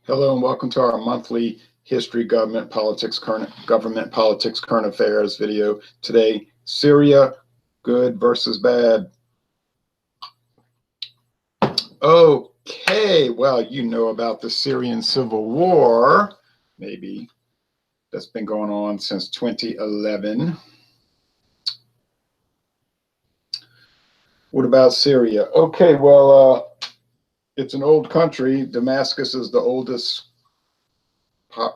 Hello and welcome to our monthly history, government politics, current affairs video. Today, Syria, good versus bad. Okay, well, you know about the Syrian Civil War, maybe. That's been going on since 2011. What about Syria? Okay, well, it's an old country. Damascus is the oldest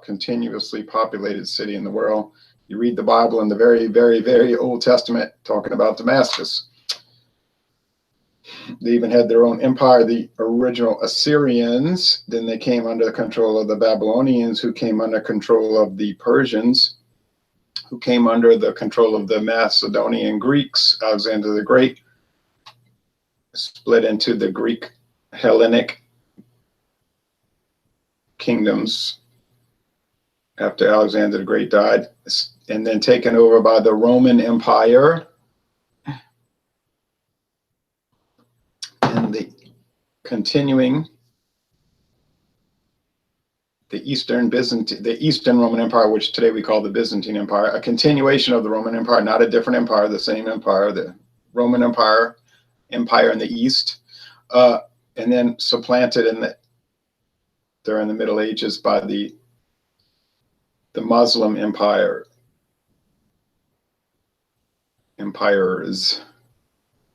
continuously populated city in the world. You read the Bible in the very, very, very Old Testament talking about Damascus. They even had their own empire, the original Assyrians. Then they came under control of the Babylonians, who came under control of the Persians, who came under the control of the Macedonian Greeks. Alexander the Great split into the Greek Hellenic kingdoms after Alexander the Great died, and then taken over by the Roman Empire. And the continuing the Eastern Roman Empire, which today we call the Byzantine Empire, a continuation of the Roman Empire, not a different empire, the same empire, the Roman Empire in the East, and then supplanted during the Middle Ages by the Muslim empires,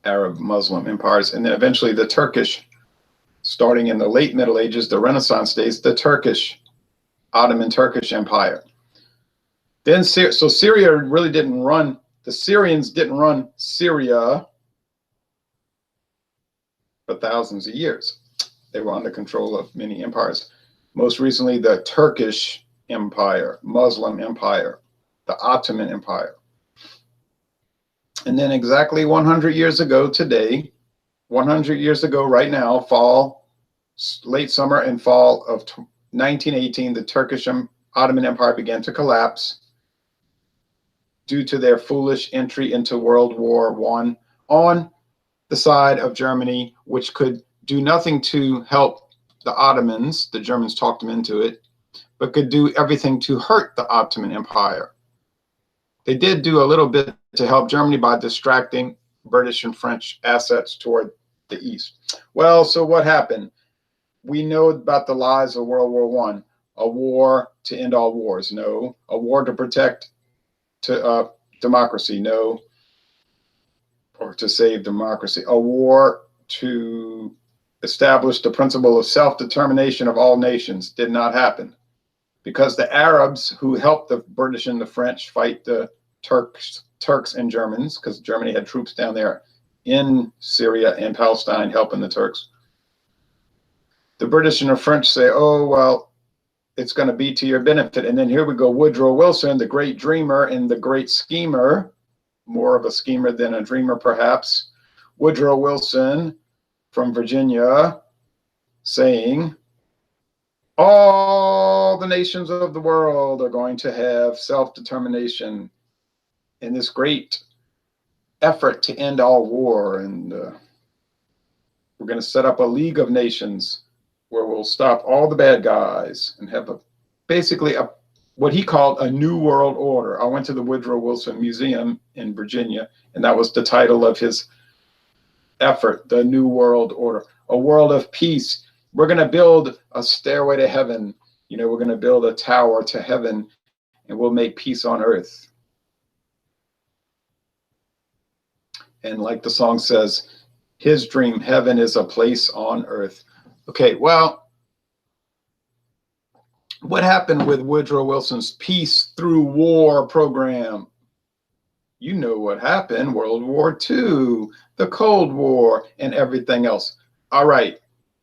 Arab Muslim empires, and then eventually the Turkish, starting in the late Middle Ages, the Renaissance days, the Ottoman Turkish Empire. Then so Syria really didn't run, the Syrians didn't run Syria for thousands of years. They were under control of many empires. Most recently, the Turkish Empire, Muslim Empire, the Ottoman Empire. And then exactly 100 years ago today, 100 years ago right now, late summer and fall of 1918, the Turkish Ottoman Empire began to collapse due to their foolish entry into World War I on the side of Germany, which could do nothing to help the Ottomans. The Germans talked them into it, but could do everything to hurt the Ottoman Empire. They did do a little bit to help Germany by distracting British and French assets toward the east. Well, so what happened? We know about the lies of World War I. A war to end all wars, no. A war to protect democracy, no. Or to save democracy. A war to establish the principle of self-determination of all nations did not happen. Because the Arabs who helped the British and the French fight the Turks and Germans, because Germany had troops down there in Syria and Palestine helping the Turks. The British and the French say, oh, well, it's going to be to your benefit. And then here we go, Woodrow Wilson, the great dreamer and the great schemer, more of a schemer than a dreamer perhaps. Woodrow Wilson from Virginia saying, all the nations of the world are going to have self-determination in this great effort to end all war. And we're going to set up a League of Nations where we'll stop all the bad guys and have basically what he called a new world order. I went to the Woodrow Wilson Museum in Virginia, and that was the title of his effort, the New World Order, a world of peace. We're going to build a stairway to heaven. You know, we're going to build a tower to heaven, and we'll make peace on earth. And like the song says, his dream, heaven is a place on earth. Okay, well, what happened with Woodrow Wilson's peace through war program? You know what happened, World War II, the Cold War, and everything else. All right.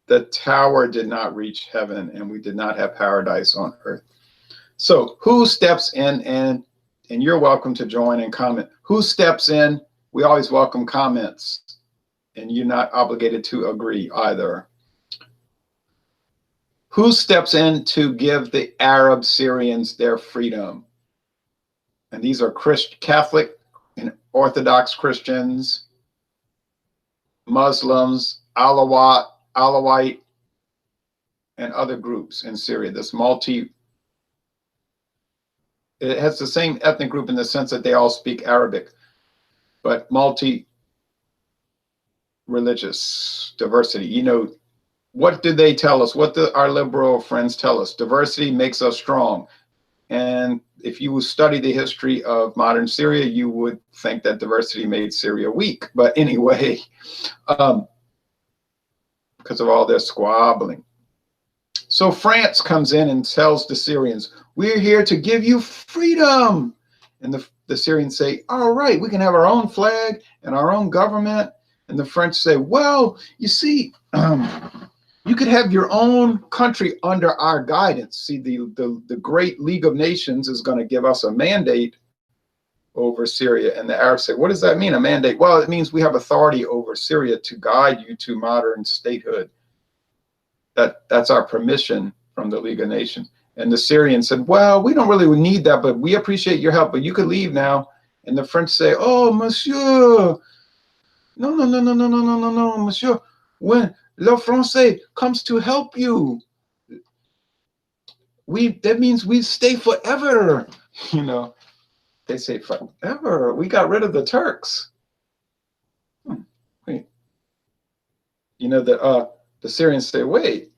The tower did not reach heaven, and we did not have paradise on earth. So who steps in, and you're welcome to join and comment. Who steps in? We always welcome comments, and you're not obligated to agree either. Who steps in to give the Arab Syrians their freedom? And these are Catholic and Orthodox Christians, Muslims, Alawite, and other groups in Syria. It has the same ethnic group in the sense that they all speak Arabic, but multi-religious diversity. You know, what do they tell us? What do our liberal friends tell us? Diversity makes us strong. And if you study the history of modern Syria, you would think that diversity made Syria weak. But anyway, because of all their squabbling. So France comes in and tells the Syrians, we're here to give you freedom. And the Syrians say, all right, we can have our own flag and our own government. And the French say, well, you see, you could have your own country under our guidance. See, the Great League of Nations is going to give us a mandate over Syria. And the Arabs say, what does that mean, a mandate? Well, it means we have authority over Syria to guide you to modern statehood. That's our permission from the League of Nations. And the Syrians said, well, we don't really need that, but we appreciate your help, but you could leave now. And the French say, oh, monsieur, no, monsieur. When Le Français comes to help you, that means we stay forever. You know, they say forever. We got rid of the Turks. Wait. You know, the Syrians say, wait,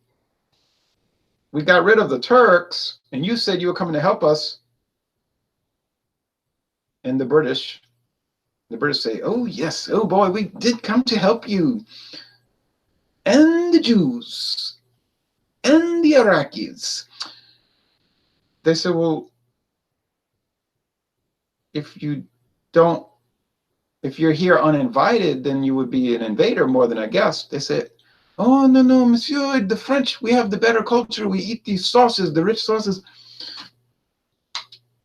we got rid of the Turks, and you said you were coming to help us. And the British say, oh, yes, oh, boy, we did come to help you. And the Jews, and the Iraqis. They said, well, if you're here uninvited, then you would be an invader more than a guest. They said, oh, no, monsieur, the French, we have the better culture. We eat these sauces, the rich sauces,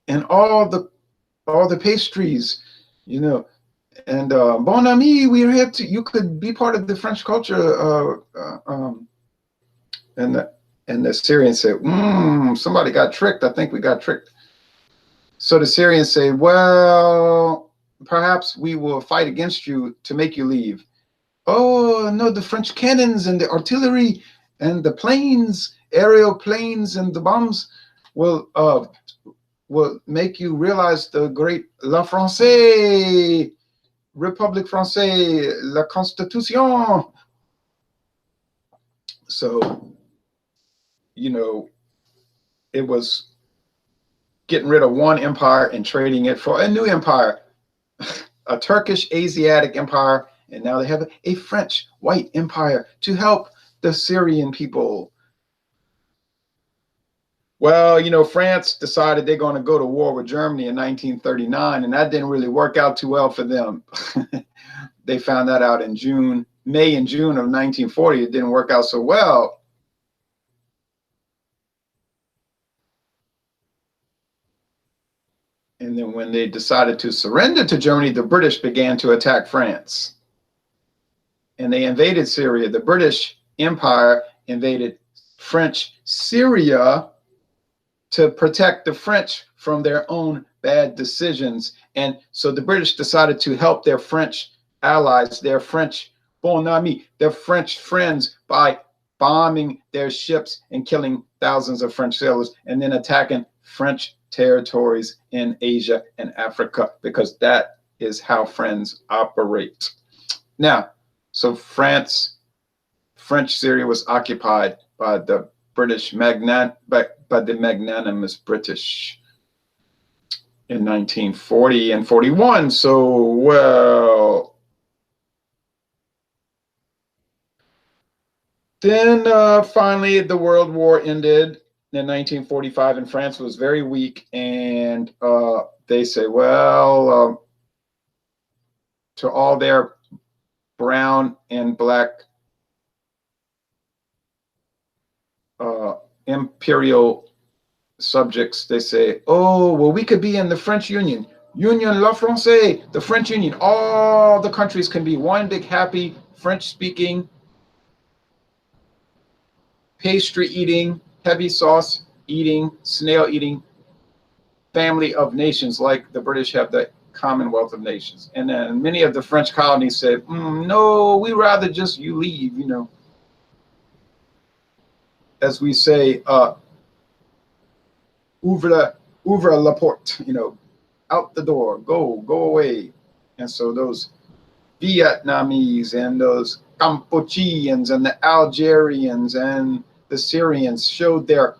and all the pastries, you know. And bon ami, we're here to, you could be part of the French culture. And the Syrians say, somebody got tricked. I think we got tricked. So the Syrians say, well, perhaps we will fight against you to make you leave. Oh, no, the French cannons and the artillery and the planes, aerial planes and the bombs will make you realize the great La Française, République Française, la Constitution. So, you know, it was getting rid of one empire and trading it for a new empire, a Turkish Asiatic empire, and now they have a French white empire to help the Syrian people. Well, you know, France decided they're going to go to war with Germany in 1939, and that didn't really work out too well for them. They found that out in May and June of 1940. It didn't work out so well. And then when they decided to surrender to Germany, the British began to attack France. And they invaded Syria. The British Empire invaded French Syria to protect the French from their own bad decisions. And so the British decided to help their French allies, their French bon amis, their French friends, by bombing their ships and killing thousands of French sailors, and then attacking French territories in Asia and Africa, because that is how friends operate. Now, so French Syria was occupied by the British by the magnanimous British in 1940 and 41. So, well, then finally the World War ended in 1945, and France was very weak, and they say, well, to all their brown and black imperial subjects, they say, oh, well, we could be in the French Union, La Française, the French Union. All the countries can be one big happy French-speaking, pastry-eating, heavy sauce eating, snail eating family of nations, like the British have the Commonwealth of Nations. And then many of the French colonies said, no, we rather just you leave, you know. as we say, ouvre la porte, out the door, go away. And so those Vietnamese and those Cambodians and the Algerians and the Syrians showed their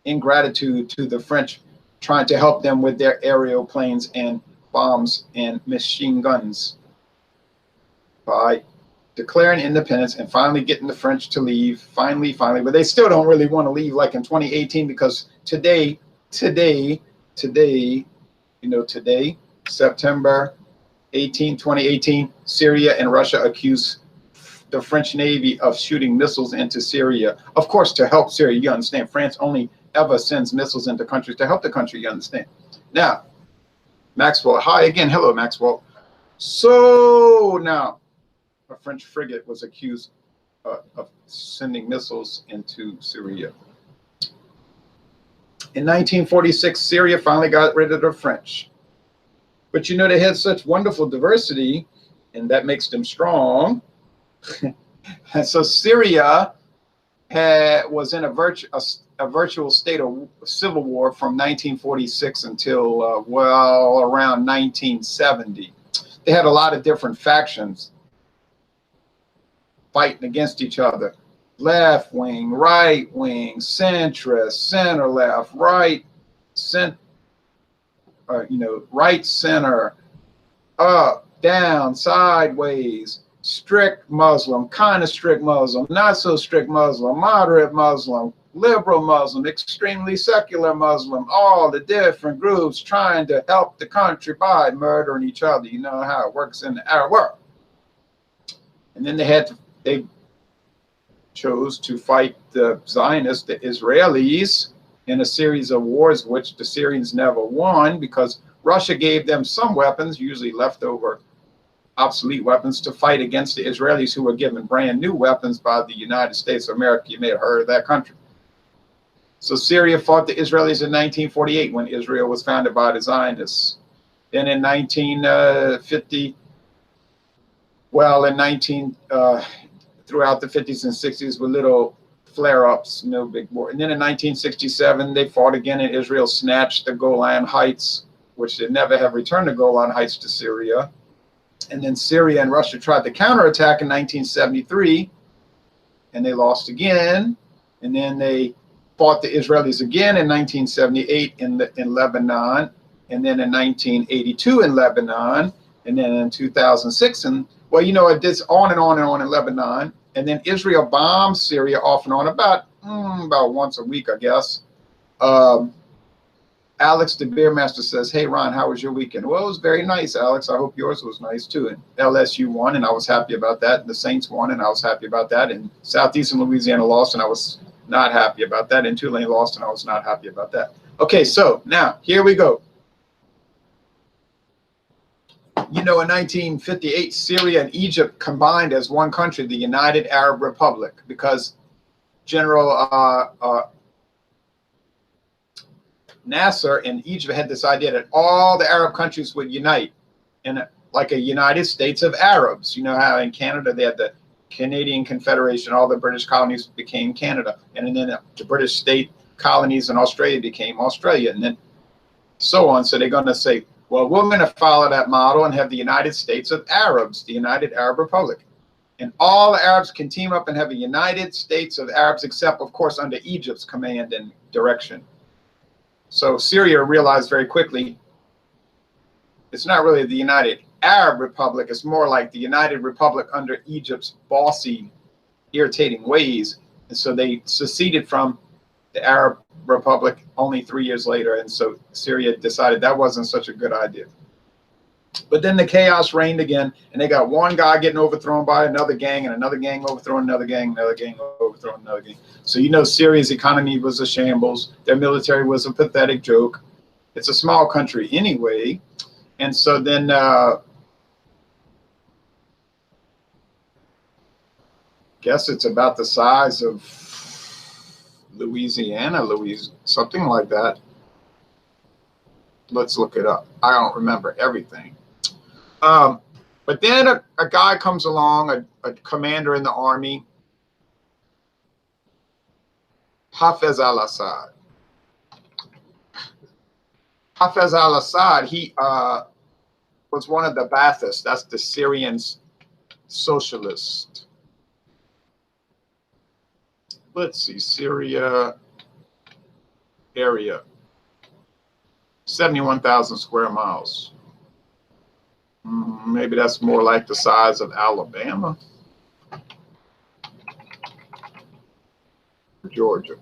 ingratitude to the French, trying to help them with their aerial planes and bombs and machine guns by declaring independence and finally getting the French to leave. Finally, but they still don't really want to leave like in 2018, because today, September 18, 2018, Syria and Russia accuse the French Navy of shooting missiles into Syria. Of course, to help Syria, you understand. France only ever sends missiles into countries to help the country, you understand. Now, Maxwell, hi again. Hello, Maxwell. So now, a French frigate was accused of sending missiles into Syria. In 1946, Syria finally got rid of the French. But they had such wonderful diversity, and that makes them strong. And so Syria was in a virtual state of civil war from 1946 until, around 1970. They had a lot of different factions fighting against each other. Left wing, right wing, centrist, center left, right, right center, up, down, sideways, strict Muslim, kind of strict Muslim, not so strict Muslim, moderate Muslim, liberal Muslim, extremely secular Muslim, all the different groups trying to help the country by murdering each other. You know how it works in the Arab world. And then they chose to fight the Zionists, the Israelis, in a series of wars which the Syrians never won, because Russia gave them some weapons, usually leftover obsolete weapons, to fight against the Israelis, who were given brand new weapons by the United States of America. You may have heard of that country. So Syria fought the Israelis in 1948 when Israel was founded by the Zionists. Then in 1950, throughout the 50s and 60s with little flare-ups, no big war. And then in 1967, they fought again, and Israel snatched the Golan Heights, which they never have returned the Golan Heights to Syria. And then Syria and Russia tried to counterattack in 1973, and they lost again. And then they fought the Israelis again in 1978 in Lebanon, and then in 1982 in Lebanon, and then in 2006. And it did on and on in Lebanon. And then Israel bombed Syria off and on about once a week, I guess. Alex, the beer master, says, "Hey, Ron, how was your weekend?" Well, it was very nice, Alex. I hope yours was nice, too. And LSU won, and I was happy about that. And the Saints won, and I was happy about that. And Southeastern Louisiana lost, and I was not happy about that. And Tulane lost, and I was not happy about that. Okay, so now, here we go. In 1958, Syria and Egypt combined as one country, the United Arab Republic, because General Nasser in Egypt had this idea that all the Arab countries would unite in like a United States of Arabs. You know how in Canada they had the Canadian Confederation, all the British colonies became Canada, and then the British state colonies in Australia became Australia, and then so on. So they're going to say, well, we're going to follow that model and have the United States of Arabs, the United Arab Republic. And all the Arabs can team up and have a United States of Arabs, except, of course, under Egypt's command and direction. So Syria realized very quickly it's not really the United Arab Republic. It's more like the United Republic under Egypt's bossy, irritating ways. And so they seceded from the Arab Republic only 3 years later. And so Syria decided that wasn't such a good idea. But then the chaos reigned again, and they got one guy getting overthrown by another gang, and another gang overthrowing another gang, another gang overthrowing another gang. So Syria's economy was a shambles. Their military was a pathetic joke. It's a small country anyway. And so then guess it's about the size of Louisiana, something like that. Let's look it up. I don't remember everything. But then a guy comes along, a commander in the army, Hafez al-Assad. Hafez al-Assad, he was one of the Baathists. That's the Syrian socialist. Let's see, Syria area, 71,000 square miles. Maybe that's more like the size of Alabama, Georgia.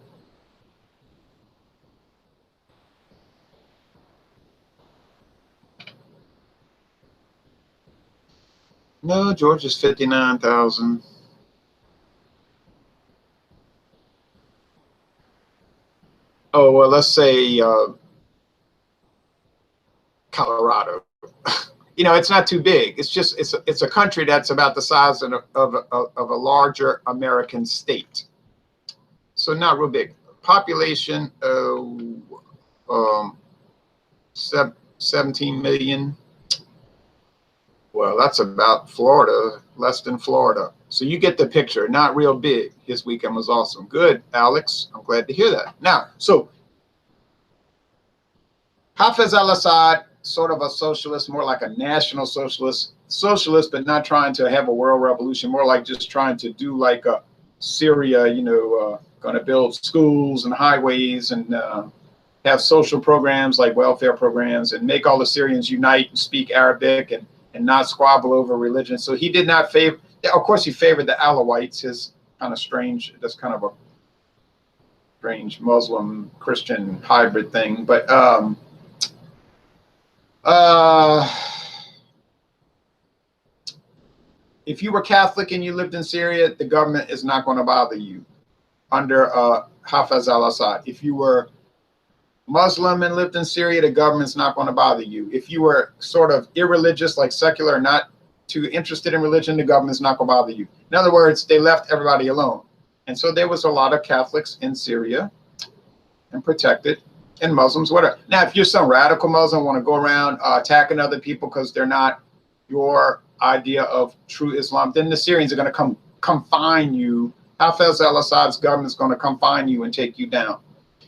No, Georgia's 59,000. Oh, well, let's say Colorado. You know, it's not too big. It's just it's a country that's about the size of a larger American state. So not real big. Population 17 million. Well, that's about Florida, less than Florida. So you get the picture. Not real big. His weekend was awesome. Good, Alex. I'm glad to hear that. Now, so Hafez al-Assad, sort of a socialist, more like a national socialist, but not trying to have a world revolution, more like just trying to do like a Syria, you know, going to build schools and highways and have social programs like welfare programs and make all the Syrians unite and speak Arabic and not squabble over religion. So he did not favor, of course, he favored the Alawites, his kind of strange, that's kind of a strange Muslim Christian hybrid thing. But if you were Catholic and you lived in Syria, the government is not going to bother you under Hafez al-Assad. If you were Muslim and lived in Syria, the government's not going to bother you. If you were sort of irreligious, like secular, not too interested in religion, the government's not going to bother you. In other words, they left everybody alone. And so there was a lot of Catholics in Syria and protected, and Muslims, whatever. Now, if you're some radical Muslim, want to go around attacking other people because they're not your idea of true Islam, then the Syrians are going to confine you. Hafez al-Assad's government is going to confine you and take you down.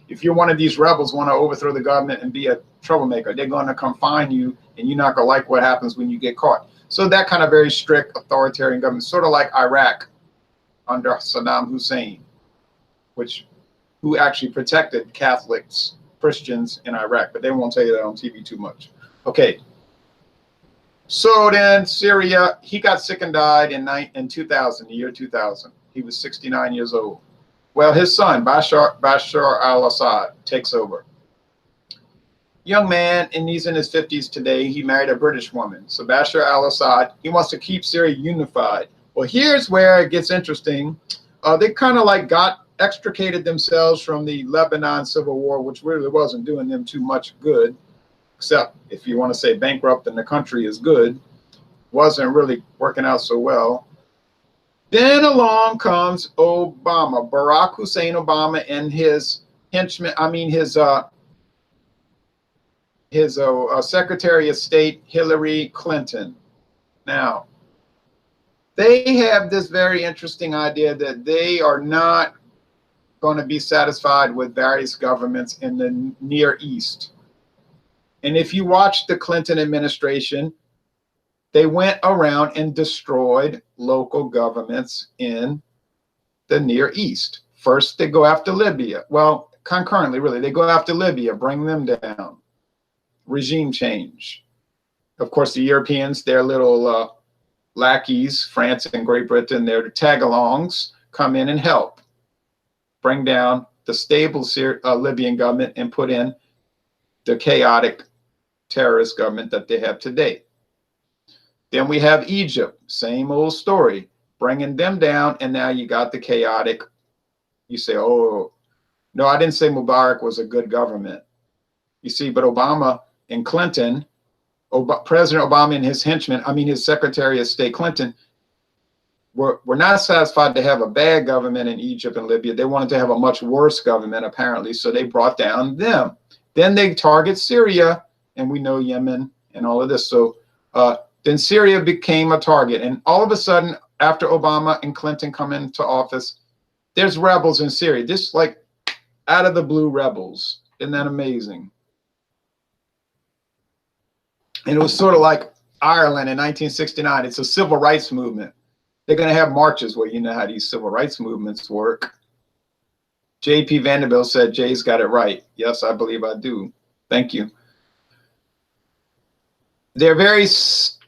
If you're one of these rebels, want to overthrow the government and be a troublemaker, they're going to confine you, and you're not going to like what happens when you get caught. So that kind of very strict authoritarian government, sort of like Iraq under Saddam Hussein, who actually protected Catholics, Christians in Iraq, but they won't tell you that on TV too much. Okay. So then Syria, he got sick and died in 2000, the year 2000. He was 69 years old. Well, his son, Bashar al-Assad, takes over. Young man, and he's in his 50s today. He married a British woman. So Bashar al-Assad, he wants to keep Syria unified. Well, here's where it gets interesting. They kind of like extricated themselves from the Lebanon Civil War, which really wasn't doing them too much good, except if you want to say bankrupt and the country is good. Wasn't really working out so well. Then along comes Obama, Barack Hussein Obama, and his henchmen, his Secretary of State, Hillary Clinton. Now, they have this very interesting idea that they are not going to be satisfied with various governments in the Near East. And if you watch the Clinton administration, they went around and destroyed local governments in the Near East. First, they go after Libya. Well, concurrently, really, they go after Libya, bring them down. Regime change. Of course, the Europeans, their little lackeys, France and Great Britain, their tag-alongs, come in and help bring down the stable Libyan government and put in the chaotic terrorist government that they have today. Then we have Egypt, same old story, bringing them down, and now you got the chaotic. You say, oh, no, I didn't say Mubarak was a good government. You see, but Obama and Clinton, President Obama and his henchmen, his Secretary of State Clinton, were not satisfied to have a bad government in Egypt and Libya. They wanted to have a much worse government, apparently, so they brought down them. Then they target Syria, and we know Yemen and all of this. So then Syria became a target. And all of a sudden, after Obama and Clinton come into office, there's rebels in Syria. This like Out of the blue rebels. Isn't that amazing? And it was sort of like Ireland in 1969. It's a civil rights movement. They're going to have marches. Well, you know how these civil rights movements work. J.P. Vanderbilt said, Jay's got it right. Yes, I believe I do. Thank you. They're very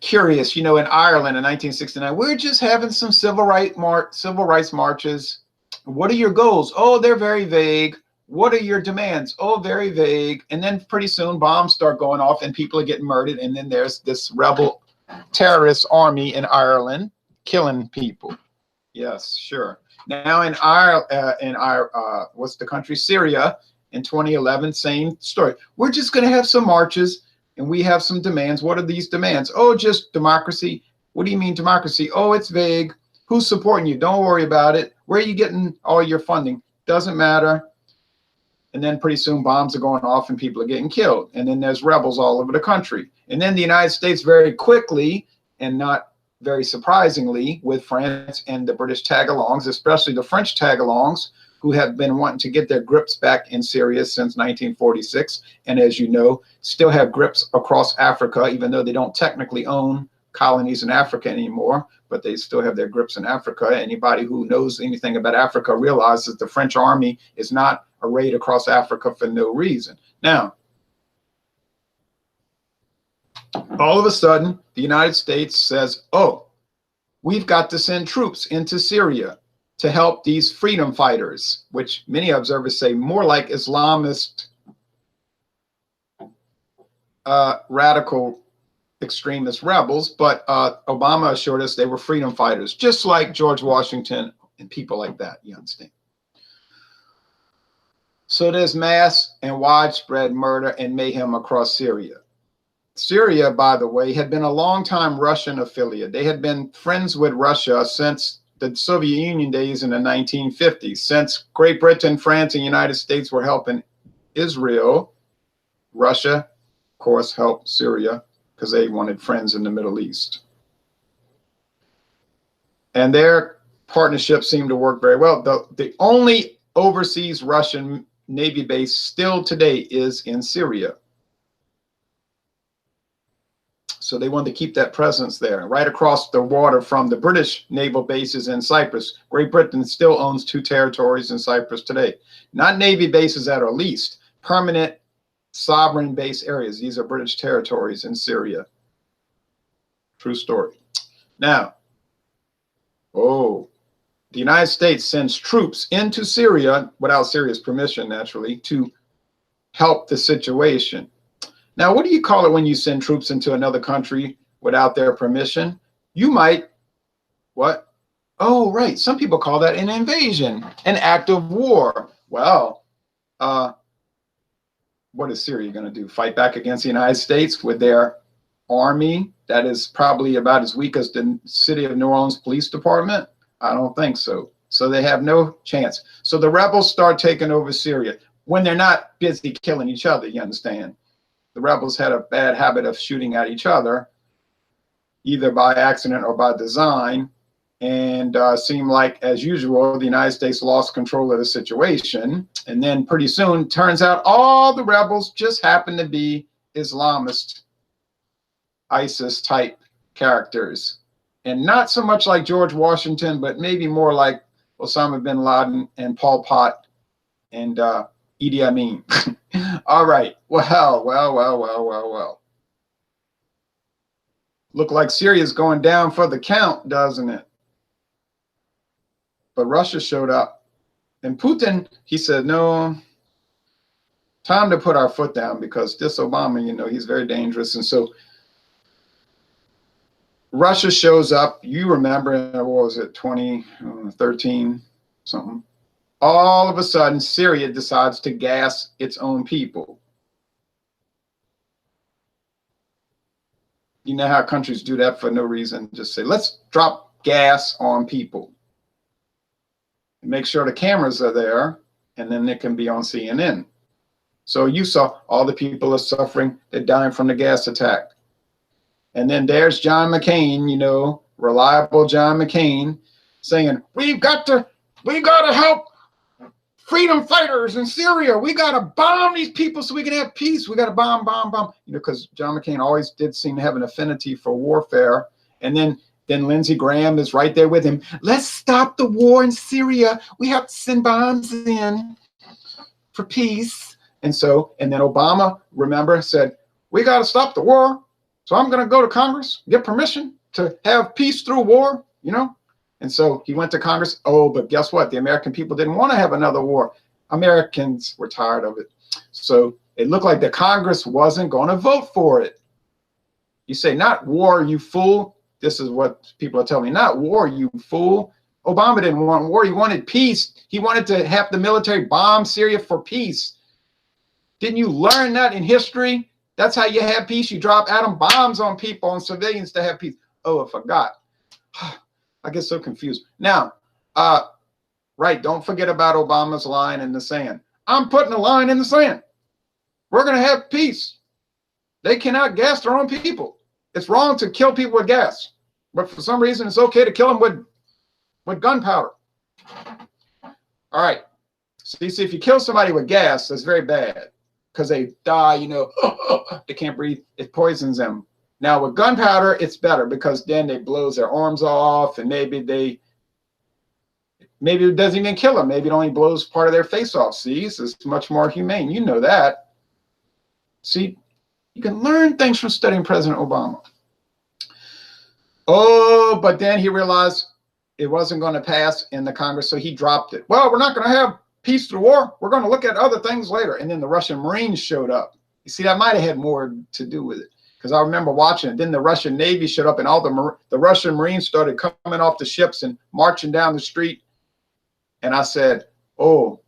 curious. You know, in Ireland in 1969, we're just having some civil rights marches. What are your goals? Oh, they're very vague. What are your demands? Oh, very vague. And then pretty soon bombs start going off and people are getting murdered. And then there's this rebel terrorist army in Ireland killing people. Yes, sure. Now in what's the country? Syria in 2011, same story. We're just going to have some marches and we have some demands. What are these demands? Oh, just democracy. What do you mean democracy? Oh, it's vague. Who's supporting you? Don't worry about it. Where are you getting all your funding? Doesn't matter. And then pretty soon bombs are going off and people are getting killed. And then there's rebels all over the country. And then the United States very quickly, and not very surprisingly, with France and the British tag-alongs, especially the French tag-alongs, who have been wanting to get their grips back in Syria since 1946. And as you know, still have grips across Africa, even though they don't technically own colonies in Africa anymore, but they still have their grips in Africa. Anybody who knows anything about Africa realizes the French army is not arrayed across Africa for no reason. Now, all of a sudden, the United States says, oh, we've got to send troops into Syria to help these freedom fighters, which many observers say more like Islamist radical extremist rebels, but Obama assured us they were freedom fighters, just like George Washington and people like that, you understand? So there's mass and widespread murder and mayhem across Syria. Syria, by the way, had been a long-time Russian affiliate. They had been friends with Russia since the Soviet Union days in the 1950s. Since Great Britain, France, and the United States were helping Israel, Russia, of course, helped Syria because they wanted friends in the Middle East. And their partnership seemed to work very well. The only overseas Russian Navy base still today is in Syria. So they wanted to keep that presence there. Right across the water from the British naval bases in Cyprus, Great Britain still owns 2 territories in Cyprus today. Not Navy bases that are leased, permanent sovereign base areas. These are British territories in Syria. True story. Now, the United States sends troops into Syria without Syria's permission, naturally, to help the situation. Now, what do you call it when you send troops into another country without their permission? You might, what? Oh, right. Some people call that an invasion, an act of war. Well, what is Syria going to do? Fight back against the United States with their army that is probably about as weak as the city of New Orleans Police Department? I don't think so. So they have no chance. So the rebels start taking over Syria when they're not busy killing each other, you understand? The rebels had a bad habit of shooting at each other, either by accident or by design, and seemed like, as usual, the United States lost control of the situation. And then pretty soon, turns out all the rebels just happened to be Islamist, ISIS-type characters. And not so much like George Washington, but maybe more like Osama bin Laden and Pol Pot and Idi Amin. All right. Well. Look like Syria's going down for the count, doesn't it? But Russia showed up. And Putin, he said, no, time to put our foot down because this Obama, you know, he's very dangerous. And so Russia shows up. You remember, what was it, 2013, something? All of a sudden, Syria decides to gas its own people. You know how countries do that for no reason. Just say, let's drop gas on people. And make sure the cameras are there, and then it can be on CNN. So you saw all the people are suffering. They're dying from the gas attack. And then there's John McCain, you know, reliable John McCain, saying, we've got to help freedom fighters in Syria. We got to bomb these people so we can have peace. We got to bomb. You know, because John McCain always did seem to have an affinity for warfare. And then Lindsey Graham is right there with him. Let's stop the war in Syria. We have to send bombs in for peace. And then Obama, remember, said, we got to stop the war. So I'm going to go to Congress, get permission to have peace through war, you know? And so he went to Congress. Oh, but guess what? The American people didn't want to have another war. Americans were tired of it. So it looked like the Congress wasn't going to vote for it. You say, not war, you fool. This is what people are telling me. Not war, you fool. Obama didn't want war. He wanted peace. He wanted to have the military bomb Syria for peace. Didn't you learn that in history? That's how you have peace. You drop atom bombs on people, on civilians to have peace. Oh, I forgot. I get so confused. Now, right, don't forget about Obama's line in the sand. I'm putting a line in the sand. We're going to have peace. They cannot gas their own people. It's wrong to kill people with gas. But for some reason, it's okay to kill them with gunpowder. All right. So you see, if you kill somebody with gas, that's very bad because they die, you know, they can't breathe. It poisons them. Now with gunpowder, it's better because then it blows their arms off and maybe it doesn't even kill them. Maybe it only blows part of their face off. See, so it's much more humane. You know that. See, you can learn things from studying President Obama. Oh, but then he realized it wasn't going to pass in the Congress, so he dropped it. Well, we're not going to have peace through war. We're going to look at other things later. And then the Russian Marines showed up. You see, that might have had more to do with it. Because I remember watching it. Then the Russian Navy showed up and all the Russian Marines started coming off the ships and marching down the street. And I said, oh,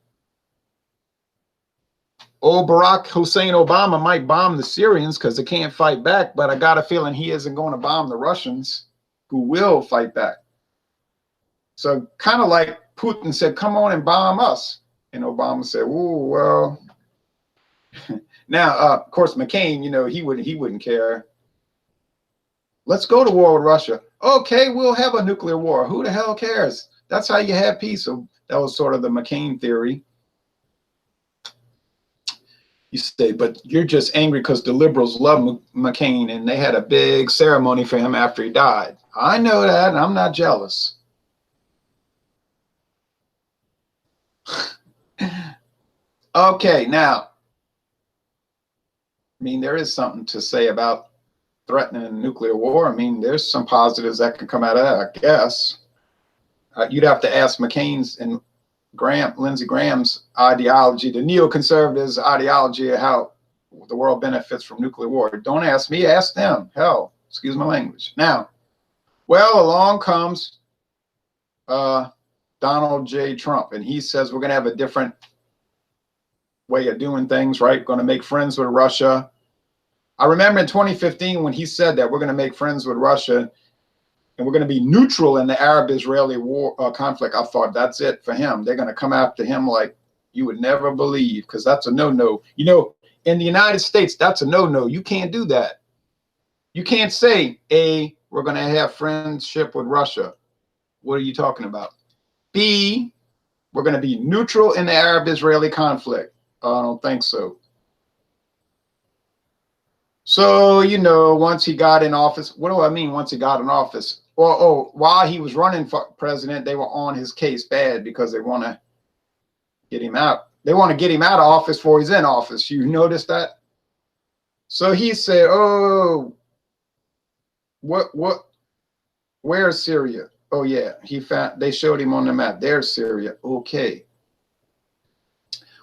Barack Hussein Obama might bomb the Syrians because they can't fight back. But I got a feeling he isn't going to bomb the Russians who will fight back. So kind of like Putin said, come on and bomb us. And Obama said, oh, well. Now, of course, McCain, you know, he wouldn't care. Let's go to war with Russia. Okay, we'll have a nuclear war. Who the hell cares? That's how you have peace. So that was sort of the McCain theory. You say, but you're just angry because the liberals love McCain and they had a big ceremony for him after he died. I know that, and I'm not jealous. Okay, now, I mean, there is something to say about threatening a nuclear war. I mean, there's some positives that can come out of that, I guess. You'd have to ask McCain's and Lindsey Graham's ideology, the neoconservatives' ideology of how the world benefits from nuclear war. Don't ask me, ask them. Hell, excuse my language. Now, well, along comes Donald J. Trump, and he says we're going to have a different way of doing things, right? Going to make friends with Russia. I remember in 2015 when he said that we're going to make friends with Russia and we're going to be neutral in the Arab-Israeli war conflict. I thought that's it for him. They're going to come after him like you would never believe, because that's a no-no. You know, in the United States, that's a no-no. You can't do that. You can't say, A, we're going to have friendship with Russia. What are you talking about? B, we're going to be neutral in the Arab-Israeli conflict. I don't think so. So, you know, once he got in office, what do I mean once he got in office? Well, while he was running for president, they were on his case bad because they want to get him out. They want to get him out of office before he's in office. You notice that? So he said, oh, where's Syria? Oh, yeah, they showed him on the map. There's Syria. Okay.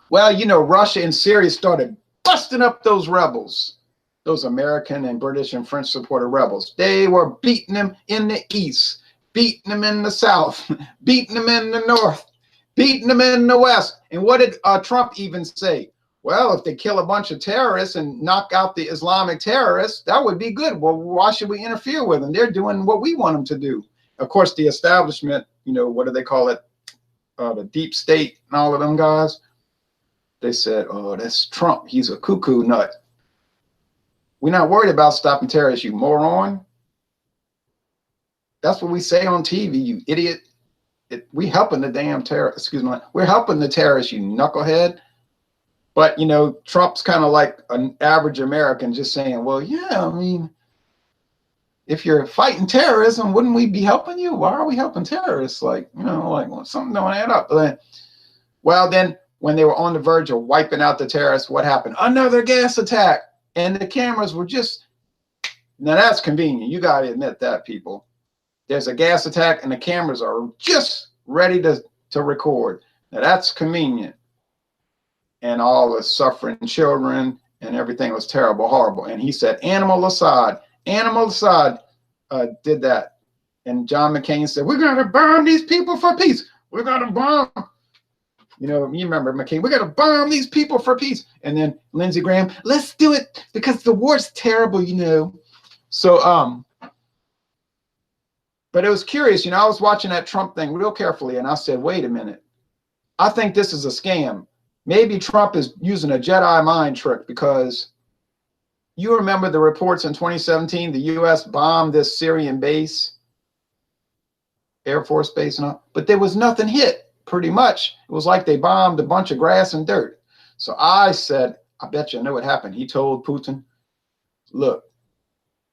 Well, you know, Russia and Syria started busting up those rebels. Those American and British and French supported rebels. They were beating them in the east, beating them in the south, beating them in the north, beating them in the west. And what did Trump even say? Well, if they kill a bunch of terrorists and knock out the Islamic terrorists, that would be good. Well, why should we interfere with them? They're doing what we want them to do. Of course, the establishment, you know, what do they call it? The deep state and all of them guys. They said, oh, that's Trump. He's a cuckoo nut. We're not worried about stopping terrorists, you moron. That's what we say on TV, you idiot. we helping the damn terror. Excuse me, we're helping the terrorists, you knucklehead. But you know, Trump's kind of like an average American, just saying, well, yeah, I mean, if you're fighting terrorism, wouldn't we be helping you? Why are we helping terrorists? Like, you know, like, well, something don't add up. Well, then when they were on the verge of wiping out the terrorists, what happened? Another gas attack. And the cameras were just, now that's convenient. You got to admit that, people. There's a gas attack and the cameras are just ready to record. Now that's convenient. And all the suffering children and everything was terrible, horrible. And he said, Animal Assad did that. And John McCain said, we're going to bomb these people for peace. We're going to bomb. You know, you remember McCain, we're going to bomb these people for peace. And then Lindsey Graham, let's do it because the war's terrible, you know. So, but it was curious. You know, I was watching that Trump thing real carefully and I said, wait a minute. I think this is a scam. Maybe Trump is using a Jedi mind trick because you remember the reports in 2017, the U.S. bombed this Syrian base, Air Force base and all, but there was nothing hit. Pretty much, it was like they bombed a bunch of grass and dirt. So I said, I bet you know what happened. He told Putin, look,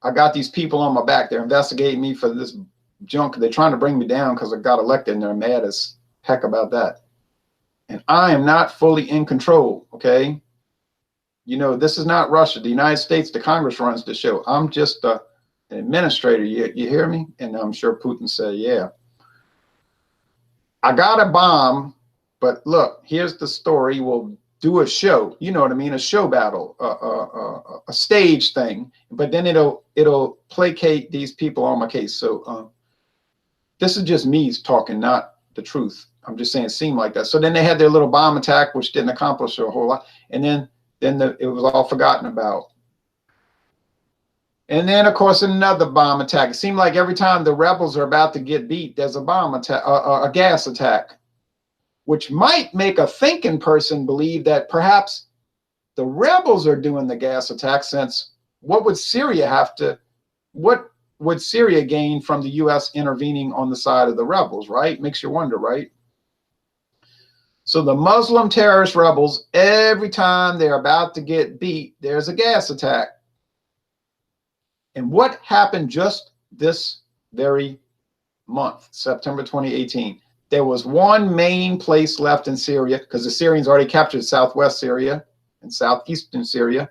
I got these people on my back. They're investigating me for this junk. They're trying to bring me down because I got elected and they're mad as heck about that. And I am not fully in control, okay? You know, this is not Russia. The United States, the Congress runs the show. I'm just an administrator. You hear me? And I'm sure Putin said, yeah. I got a bomb, but look, here's the story. We'll do a show. You know what I mean? A show battle, a stage thing. But then it'll placate these people on my case. So this is just me talking, not the truth. I'm just saying it seemed like that. So then they had their little bomb attack, which didn't accomplish a whole lot. And then it was all forgotten about. And then, of course, another bomb attack. It seemed like every time the rebels are about to get beat, there's a bomb attack, a gas attack, which might make a thinking person believe that perhaps the rebels are doing the gas attack, since what would Syria gain from the U.S. intervening on the side of the rebels, right? Makes you wonder, right? So the Muslim terrorist rebels, every time they're about to get beat, there's a gas attack. And what happened just this very month, September 2018? There was one main place left in Syria because the Syrians already captured southwest Syria and southeastern Syria.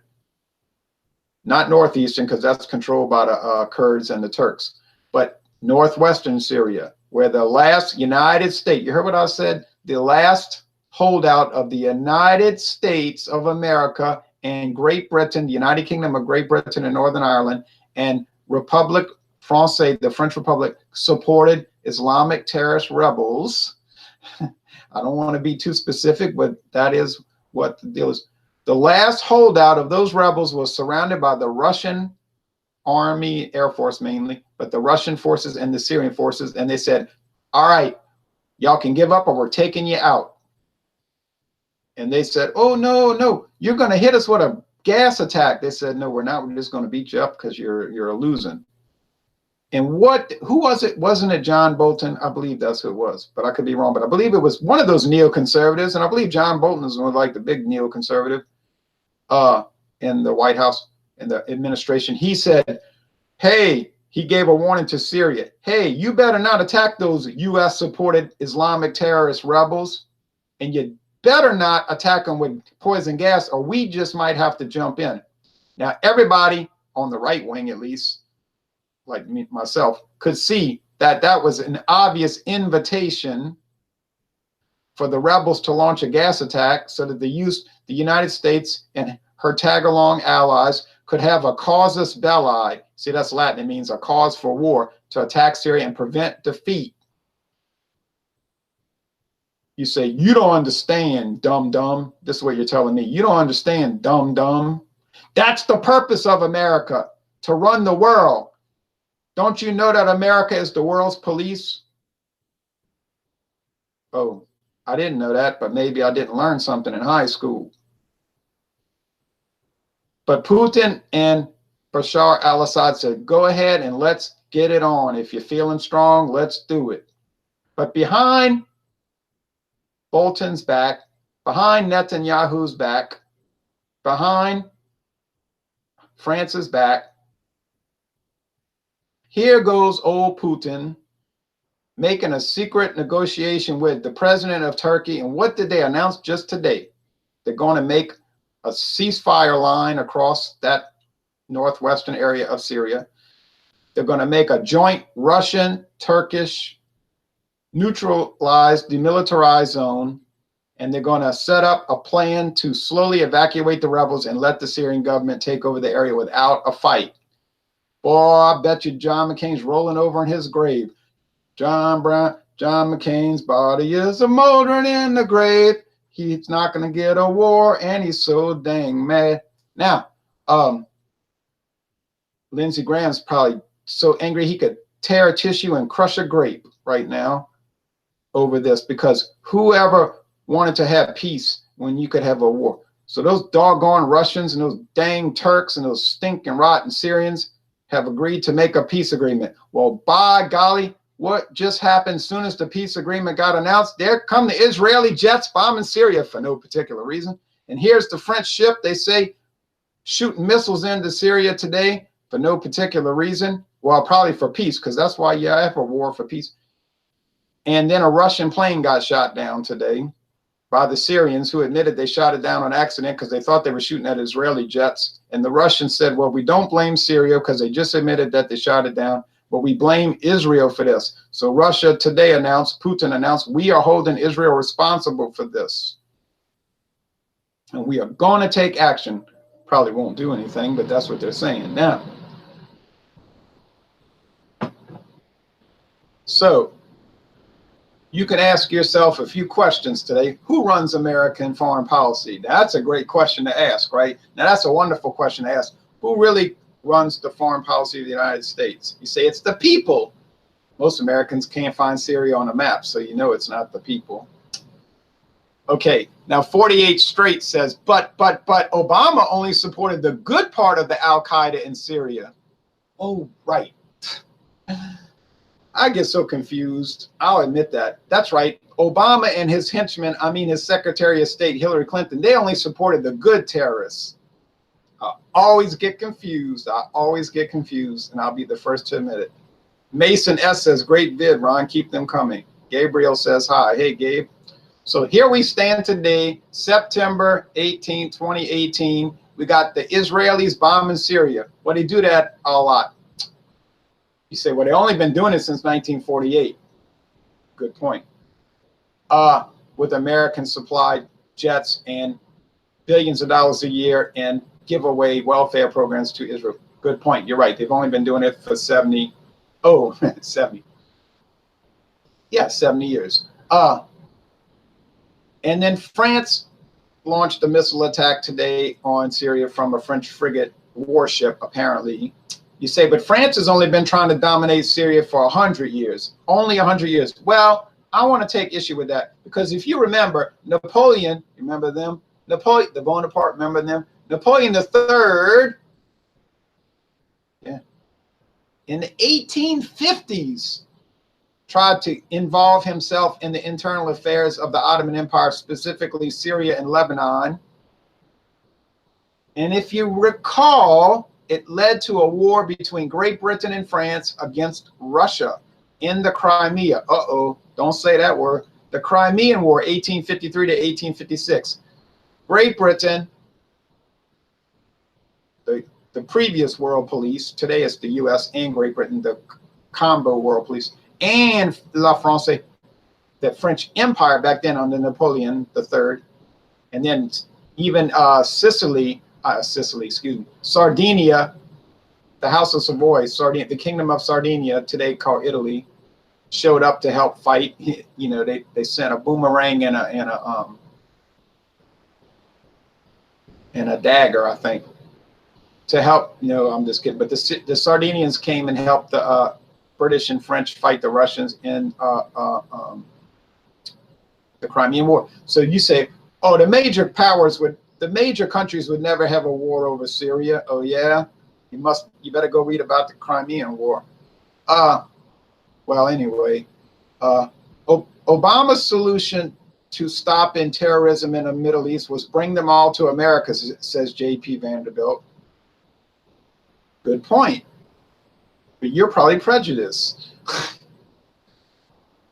Not northeastern because that's controlled by the Kurds and the Turks, but northwestern Syria, where the last United States, you heard what I said? The last holdout of the United States of America and Great Britain, the United Kingdom of Great Britain and Northern Ireland, and Republic Française, the French Republic, supported Islamic terrorist rebels. I don't want to be too specific, but that is what the deal is. The last holdout of those rebels was surrounded by the Russian army, Air Force mainly, but the Russian forces and the Syrian forces. And they said, all right, y'all can give up or we're taking you out. And they said, oh, no, you're going to hit us with a gas attack. They said, no, we're not. We're just going to beat you up because you're losing. And who was it? Wasn't it John Bolton? I believe that's who it was, but I could be wrong. But I believe it was one of those neoconservatives. And I believe John Bolton is one of like the big neoconservative in the White House, in the administration. He said, hey, he gave a warning to Syria. Hey, you better not attack those U.S. supported Islamic terrorist rebels. And you better not attack them with poison gas or we just might have to jump in. Now, everybody on the right wing, at least, like me, myself, could see that that was an obvious invitation for the rebels to launch a gas attack so that the United States and her tag-along allies could have a casus belli. See, that's Latin. It means a cause for war, to attack Syria and prevent defeat. You say, you don't understand, dumb. This is what you're telling me. You don't understand, dumb. That's the purpose of America, to run the world. Don't you know that America is the world's police? Oh, I didn't know that, but maybe I didn't learn something in high school. But Putin and Bashar al-Assad said, go ahead and let's get it on. If you're feeling strong, let's do it. But behind Bolton's back, behind Netanyahu's back, behind France's back, here goes old Putin making a secret negotiation with the president of Turkey. And what did they announce just today? They're going to make a ceasefire line across that northwestern area of Syria. They're going to make a joint Russian-Turkish neutralized, demilitarized zone, and they're going to set up a plan to slowly evacuate the rebels and let the Syrian government take over the area without a fight. Boy, I bet you John McCain's rolling over in his grave. John McCain's body is a moldering in the grave. He's not going to get a war, and he's so dang mad. Now, Lindsey Graham's probably so angry he could tear a tissue and crush a grape right now over this, because whoever wanted to have peace when you could have a war? So those doggone Russians and those dang Turks and those stinking rotten Syrians have agreed to make a peace agreement. Well, by golly, what just happened? As soon as the peace agreement got announced, there come the Israeli jets bombing Syria for no particular reason. And here's the French ship, they say, shooting missiles into Syria today for no particular reason. Well, probably for peace, because that's why you have a war, for peace. And then a Russian plane got shot down today by the Syrians, who admitted they shot it down on accident because they thought they were shooting at Israeli jets. And the Russians said, well, we don't blame Syria because they just admitted that they shot it down, but we blame Israel for this. So Russia today announced, Putin announced, we are holding Israel responsible for this. And we are going to take action. Probably won't do anything, but that's what they're saying now. So you can ask yourself a few questions today. Who runs American foreign policy? That's a great question to ask, right? Now, that's a wonderful question to ask. Who really runs the foreign policy of the United States? You say it's the people. Most Americans can't find Syria on a map, so you know it's not the people. Okay, now 48 Straight says, but Obama only supported the good part of the Al-Qaeda in Syria. Oh, right. I get so confused. I'll admit that. That's right. Obama and his henchmen, I mean his Secretary of State, Hillary Clinton, they only supported the good terrorists. I always get confused. I always get confused, and I'll be the first to admit it. Mason S says, great vid, Ron. Keep them coming. Gabriel says, hi. Hey, Gabe. So here we stand today, September 18, 2018. We got the Israelis bombing Syria. Well, they do that a lot. You say, well, they've only been doing it since 1948. Good point. With American supplied jets and billions of dollars a year and give away welfare programs to Israel. Good point. You're right. They've only been doing it for 70. Oh, 70. Yeah, 70 years. And then France launched a missile attack today on Syria from a French frigate warship, apparently. You say, but France has only been trying to dominate Syria for 100 years, only 100 years. Well, I want to take issue with that, because if you remember Napoleon, remember them? Napoleon, the Bonaparte, remember them? Napoleon III, yeah, in the 1850s, tried to involve himself in the internal affairs of the Ottoman Empire, specifically Syria and Lebanon. And if you recall, it led to a war between Great Britain and France against Russia in the Crimea. Uh-oh, don't say that word. The Crimean War, 1853 to 1856. Great Britain, the previous world police, today it's the US and Great Britain, the combo world police, and La France, the French Empire back then under Napoleon III, and then even Sardinia, the House of Savoy, Sardinia, the Kingdom of Sardinia, today called Italy, showed up to help fight. You know, they sent a boomerang and a dagger, I think, to help. No, I'm just kidding. But the Sardinians came and helped the British and French fight the Russians in the Crimean War. So you say, oh, the major countries would never have a war over Syria. Oh yeah, you better go read about the Crimean War. Well, anyway, Obama's solution to stopping terrorism in the Middle East was bring them all to America, says J.P. Vanderbilt. Good point. But you're probably prejudiced.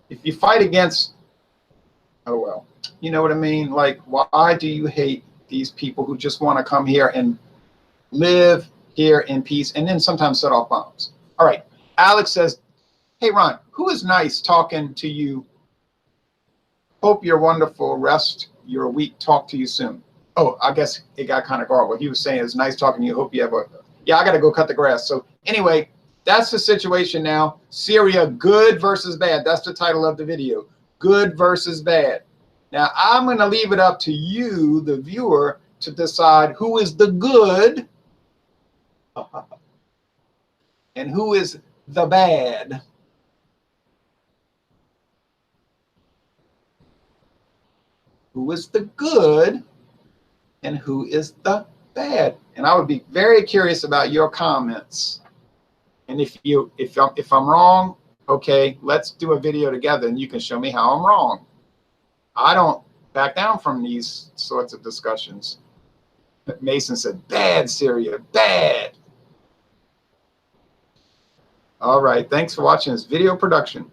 If you fight against, oh well, you know what I mean? Like, why do you hate these people who just want to come here and live here in peace and then sometimes set off bombs? All right. Alex says, hey, Ron, who is nice talking to you? Hope you're wonderful. Rest your week. Talk to you soon. Oh, I guess it got kind of garbled. He was saying it's nice talking to you. Hope you have a, yeah, I got to go cut the grass. So anyway, that's the situation now. Syria, good versus bad. That's the title of the video. Good versus bad. Now, I'm going to leave it up to you, the viewer, to decide who is the good and who is the bad. Who is the good and who is the bad? And I would be very curious about your comments. And if I'm wrong, okay, let's do a video together and you can show me how I'm wrong. I don't back down from these sorts of discussions. Mason said, bad, Syria, bad. All right, thanks for watching this video production.